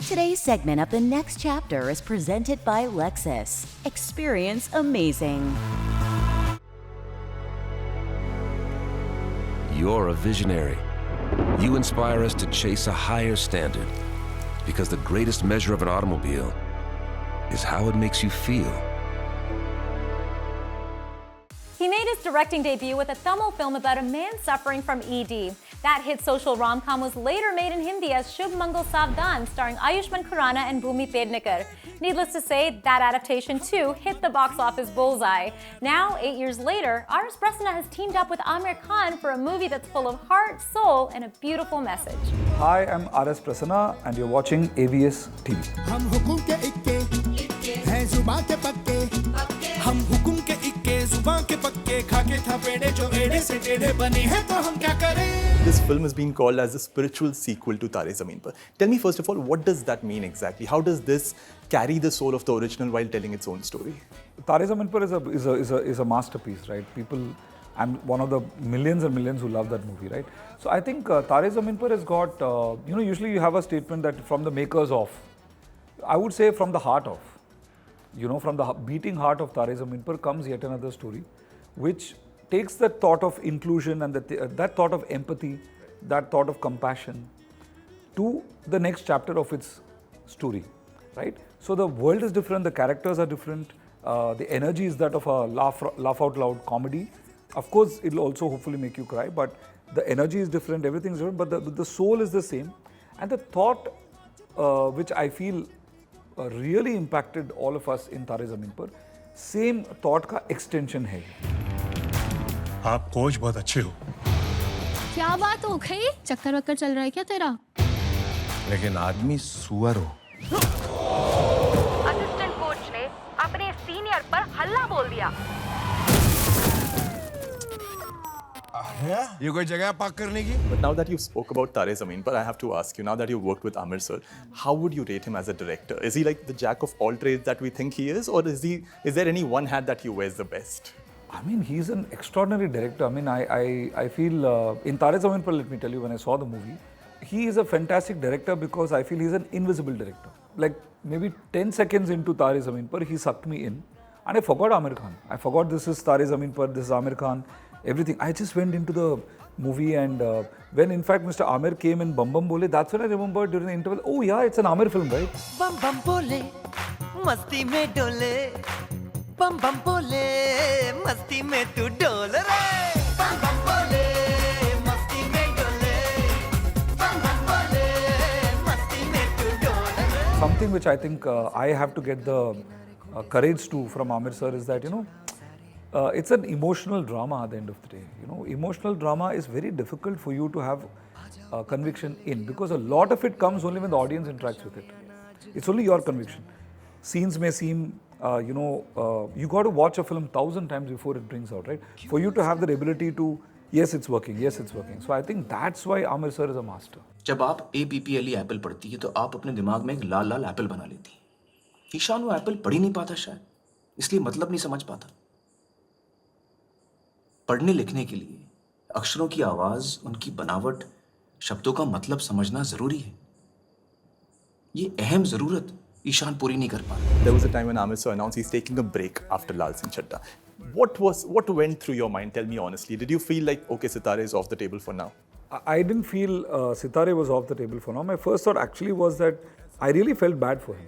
Today's segment of The Next Chapter is presented by Lexus. Experience amazing. You're a visionary. You inspire us to chase a higher standard because the greatest measure of an automobile is how it makes you feel. He made his directing debut with a Tamil film about a man suffering from ED. That hit social rom-com was later made in Hindi as Shubh Mangal Savdhan, starring Ayushmann Khurrana and Bhumi Pednekar. Needless to say, that adaptation too hit the box office bullseye. Now, 8 years later, artist Prasanna has teamed up with Amir Khan for a movie that's full of heart, soul, and a beautiful message. Hi, I'm RS Prasanna and you're watching AVS TV. हम हुकुम के इक्के हैं जुबान के पक्के हम हुकुम के इक्के जुबान के पक्के खाके था पेड़े जो एड़े से टेढ़े बने हैं तो हम क्या करें. This film is being called as a spiritual sequel to Sitaare Zameen. Tell me first of all, what does that mean exactly? How does this carry the soul of the original while telling its own story? Sitaare Zameen is a masterpiece, right? I'm one of the millions and millions who love that movie, right? So I think Sitaare Zameen has got, usually you have a statement that from the makers of, I would say from the heart of, from the beating heart of Sitaare Zameen comes yet another story, which takes that thought of inclusion and that thought of empathy, that thought of compassion to the next chapter of its story, right? So the world is different, the characters are different, the energy is that of a laugh out loud comedy. Of course, it'll also hopefully make you cry, but the energy is different, everything is different, but the soul is the same. And the thought which I feel really impacted all of us in Sitaare Zameen par, same thought का extension है. आप coach बहुत अच्छे हो. क्या बात हो गई? चक्कर वक्कर चल रहा है क्या तेरा? लेकिन आदमी सुअर हो. असिस्टेंट कोच ने अपने सीनियर पर हल्ला बोल दिया. ये कोई जगह पार्क करने की? But now that you spoke about Sitaare Zameen, I have to ask you, now that you've worked with Amir sir, how would you rate him as a director? Is he like the jack of all trades that we think he is, or is there any one hat that he wears the best? I mean, he's an extraordinary director. I mean, I feel in Sitaare Zameen par, let me tell you, when I saw the movie, he is a fantastic director because I feel he's an invisible director. Like maybe 10 seconds into Sitaare Zameen par, he sucked me in and I forgot Amir Khan. I forgot this is Sitaare Zameen par, this is Amir Khan, everything. I just went into the movie and when in fact Mr. Amir came in Bum Bum Bole, that's when I remembered during the interval, oh yeah, it's an Amir film, right? Bum Bum Bole, masti mein dole. Bum Bum Bole, masti mein tu dole re. Bum Bum Bole, masti mein dole. Bum Bum Bole, masti mein tu dole re. Something which I think I have to get the courage to from Amir sir is that, it's an emotional drama at the end of the day. Emotional drama is very difficult for you to have conviction in because a lot of it comes only when the audience interacts with it. It's only your conviction. Scenes may seem, you got to watch a film 1,000 times before it brings out, right? For you to have the ability to, yes, it's working, yes, it's working. So I think that's why Amir sir is a master. जब आप APPLE Apple पढ़ती है तो आप अपने दिमाग में एक लाल लाल एप्पल बना लेती है. ईशान वो एप्पल पढ़ ही नहीं पाता शायद, इसलिए मतलब नहीं समझ पाता. पढ़ने लिखने के लिए अक्षरों की आवाज, उनकी बनावट, शब्दों का मतलब समझना जरूरी है. ये अहम जरूरत ईशान पूरी नहीं कर पा. There was a time when Amir sir announced he's taking a break after Lal Singh Chaddha. What went through your mind? Tell me honestly. Did you feel like, okay, Sitaare is off the table for now? I didn't feel Sitaare was off the table for now. My first thought actually was that I really felt bad for him.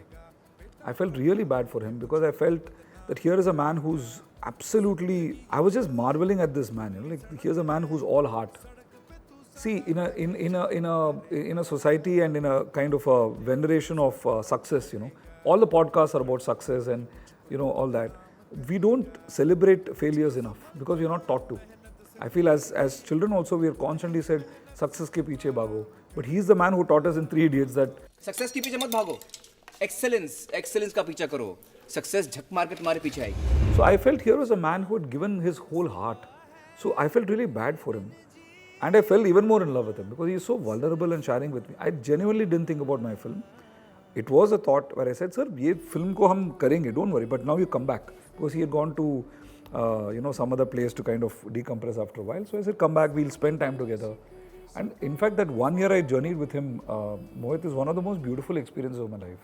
I felt really bad for him because I felt that here is a man who's absolutely, I was just marveling at this man. Like here's a man who's all heart. See, in a society and in a kind of a veneration of success, all the podcasts are about success and all that. We don't celebrate failures enough because we're not taught to. I feel as children also we are constantly said success ke piche bhago. But he's the man who taught us in 3 Idiots that success ke piche mat bhago. Excellence ka picha karo. Success झक मार के तुम्हारे पीछे आएगी. So I felt here was a man who had given his whole heart. So I felt really bad for him. And I fell even more in love with him because he's so vulnerable and sharing with me. I genuinely didn't think about my film. It was a thought where I said, sir, ये film को हम करेंगे, don't worry. But now you come back. Because he had gone to, some other place to kind of decompress after a while. So I said, come back, we'll spend time together. And in fact, that 1 year I journeyed with him, Mohit, is one of the most beautiful experiences of my life.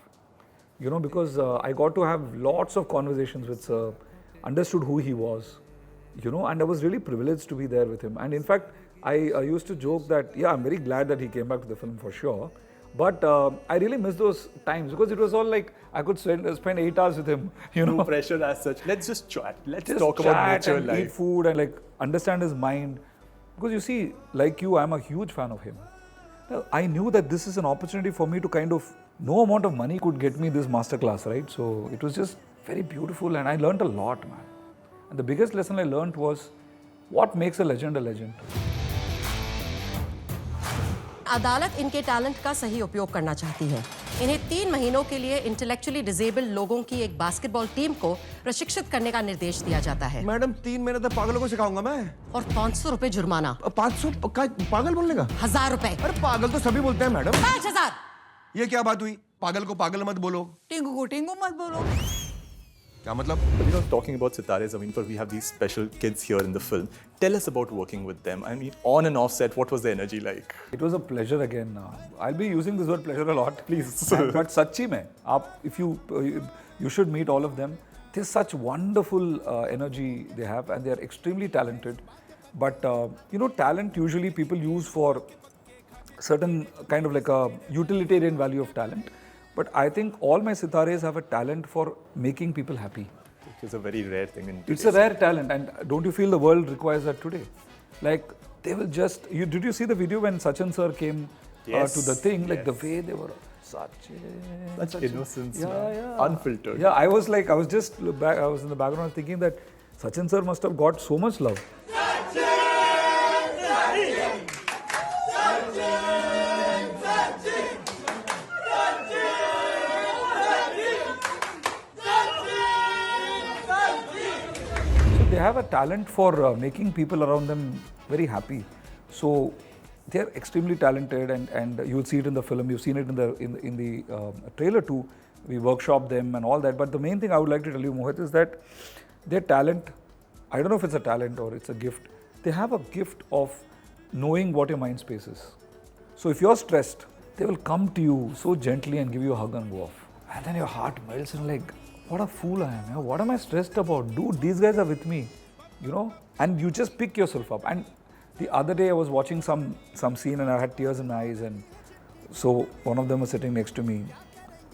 You know, because I got to have lots of conversations with Sir, understood who he was, you know, and I was really privileged to be there with him. And in fact, I used to joke that, yeah, I'm very glad that he came back to the film for sure. But I really miss those times because it was all like I could spend 8 hours with him, you know. No pressure as such. Let's just chat. Let's Just talk about chat nature and life. eat food and like understand his mind. Because you see, like you, I'm a huge fan of him. Now, I knew that this is an opportunity for me to kind of, no amount of money could get me this masterclass, right? So it was just very beautiful and I learned a lot, man. And the biggest lesson I learned was what makes a legend a legend. अदालत इनके talent का सही उपयोग करना चाहती है। इन्हें 3 महीनों के लिए इंटेलेक्चुअली डिसेबल्ड लोगों की एक बास्केटबॉल टीम को प्रशिक्षित करने का निर्देश दिया जाता है। मैडम 3 महीने तक पागलों को सिखाऊंगा मैं। और 500 रुपए जुर्माना। 500 पागल बोलने का? 1000 रुपए। अरे पागल तो सभी बोलते हैं मैडम। 5000। ये क्या बात हुई? पागल को पागल मत बोलो। टिंगू को टिंगू मत बोलो। क्या मतलब? But you know, talking about Sitaare Zameen, but we have these special kids here in the film. Tell us about working with them. I mean, on and off set, what was the energy like? It was a pleasure again. I'll be using this word pleasure a lot, please. But sachi mein, if you should meet all of them. There's such wonderful energy they have, and they are extremely talented. But you know, talent usually people use for certain kind of like a utilitarian value of talent. But I think all my sitares have a talent for making people happy. Which is a very rare thing in It's a rare talent, and don't you feel the world requires that today? Like, they will just... did you see the video when Sachin sir came to the thing? Like, the way they were... Such innocence, yeah. unfiltered. Yeah, I was in the background thinking that Sachin sir must have got so much love. They have a talent for making people around them very happy. So they are extremely talented, and you will see it in the film. You've seen it in the trailer too. We workshop them and all that. But the main thing I would like to tell you, Mohit, is that their talent, I don't know if it's a talent or it's a gift. They have a gift of knowing what your mind space is. So if you're stressed, they will come to you so gently and give you a hug and go off. And then your heart melts and like, what a fool I am. What am I stressed about? Dude, these guys are with me, you know? And you just pick yourself up. And the other day I was watching some scene and I had tears in my eyes, and so one of them was sitting next to me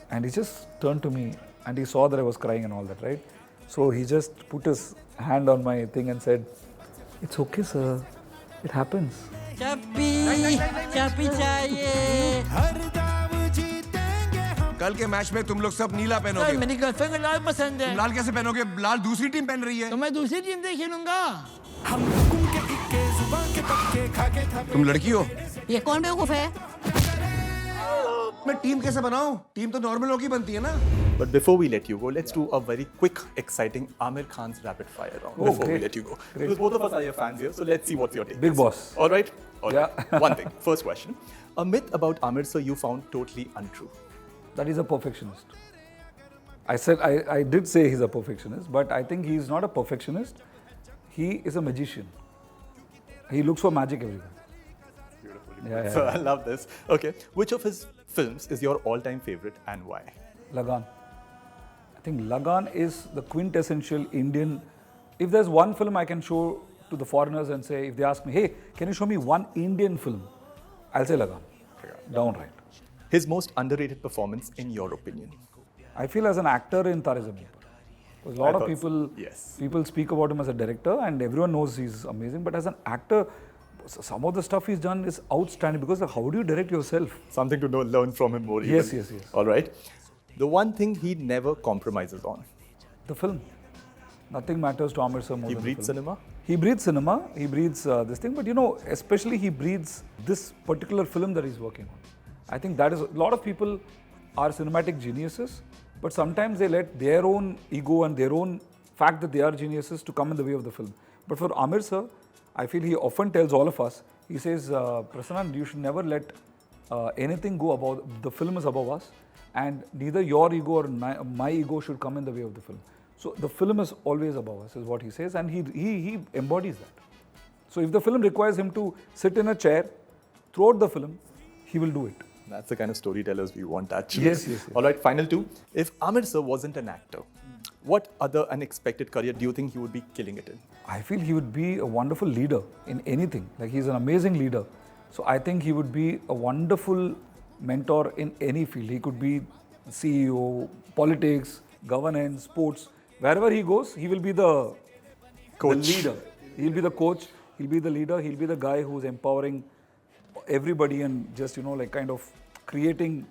and he just turned to me and he saw that I was crying and all that, right? So he just put his hand on my thing and said, "It's okay, sir. It happens." चापी चाहिए। हर दाव जीतेंगे हम। कल के match में तुम लोग सब नीला पहनोगे। मेरी गर्लफ्रेंड को लाल पसंद है। तुम लाल कैसे पहनोगे? लाल दूसरी टीम पहन रही है। तो मैं दूसरी टीम से खेलूंगा। हम हुकुम के इक्के जुबान के पक्के खाके था। तुम लड़की हो? ये कौन बेवकूफ है? मैं टीम कैसे बनाऊं? टीम तो नॉर्मल लोग ही बनती है ना। But before we let you go, let's do a very quick, exciting Amir Khan's rapid fire round before we let you go. Because both of us are your fans here, so let's see what's your take. Big boss. All right? All right. Yeah. One thing. First question. A myth about Amir sir you found totally untrue. That he's a perfectionist. I did say he's a perfectionist, but I think he's not a perfectionist. He is a magician. He looks for magic everywhere. Yeah. So I love this. Okay. Which of his films is your all-time favorite and why? Lagan. I think Lagan is the quintessential Indian. If there's one film I can show to the foreigners and say, if they ask me, hey, can you show me one Indian film? I'll say Lagan. Downright. His most underrated performance in your opinion? I feel as an actor in Sitaare Zameen. A lot of people, people speak about him as a director and everyone knows he's amazing. But as an actor, some of the stuff he's done is outstanding because how do you direct yourself? Something to learn from him more. Yes. All right. The one thing he never compromises on? The film. Nothing matters to Amir sir more than the film. He breathes cinema? He breathes cinema. He breathes this thing. But you know, especially he breathes this particular film that he's working on. I think that is, a lot of people are cinematic geniuses, but sometimes they let their own ego and their own fact that they are geniuses to come in the way of the film. But for Amir sir, I feel he often tells all of us, he says, Prasanna, you should never let anything go above, the film is above us, and neither your ego or my ego should come in the way of the film. So the film is always above us, is what he says, and he embodies that. So if the film requires him to sit in a chair throughout the film, he will do it. That's the kind of storytellers we want, actually. Yes. All right, final two. If Amir sir wasn't an actor, what other unexpected career do you think he would be killing it in? I feel he would be a wonderful leader in anything. Like, he's an amazing leader. So I think he would be a wonderful mentor in any field. He could be CEO, politics, governance, sports. Wherever he goes, he will be the leader. He'll be the coach. He'll be the leader. He'll be the guy who's empowering everybody and just, like kind of creating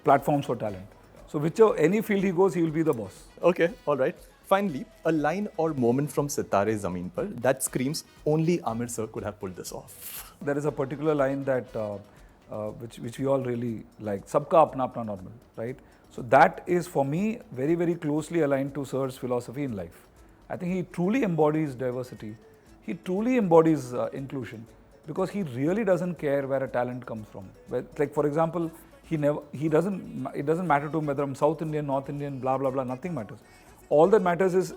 platforms for talent. So any field he goes, he will be the boss. Okay, all right. Finally, a line or moment from Sitaare Zameen Par that screams only Amir sir could have pulled this off. There is a particular line that which we all really like. Sabka apna apna normal, right? So that is for me very, very closely aligned to Sir's philosophy in life. I think he truly embodies diversity. He truly embodies inclusion, because he really doesn't care where a talent comes from. Like, for example, it doesn't matter to him whether I'm South Indian, North Indian, blah, blah, blah, nothing matters. All that matters is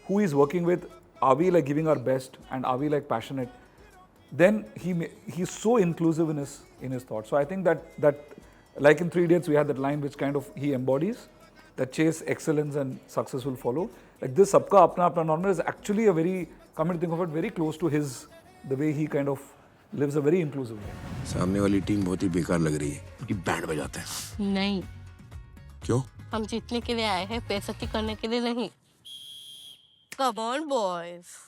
who he's working with, are we like giving our best, and are we like passionate? Then he's so inclusive in his thoughts. So I think that like in 3 Idiots, we had that line which kind of he embodies, that chase excellence and success will follow. Like this Sabka Apna Apna Normal is actually a very, come to think of it, very close to the way he kind of lives a very inclusive way. सामने वाली team बहुत ही बेकार लग रही है, उनकी band बजाते हैं। नहीं, क्यों? हम जीतने के लिए आए हैं, बेइज्जती करने के लिए नहीं। Come on, boys.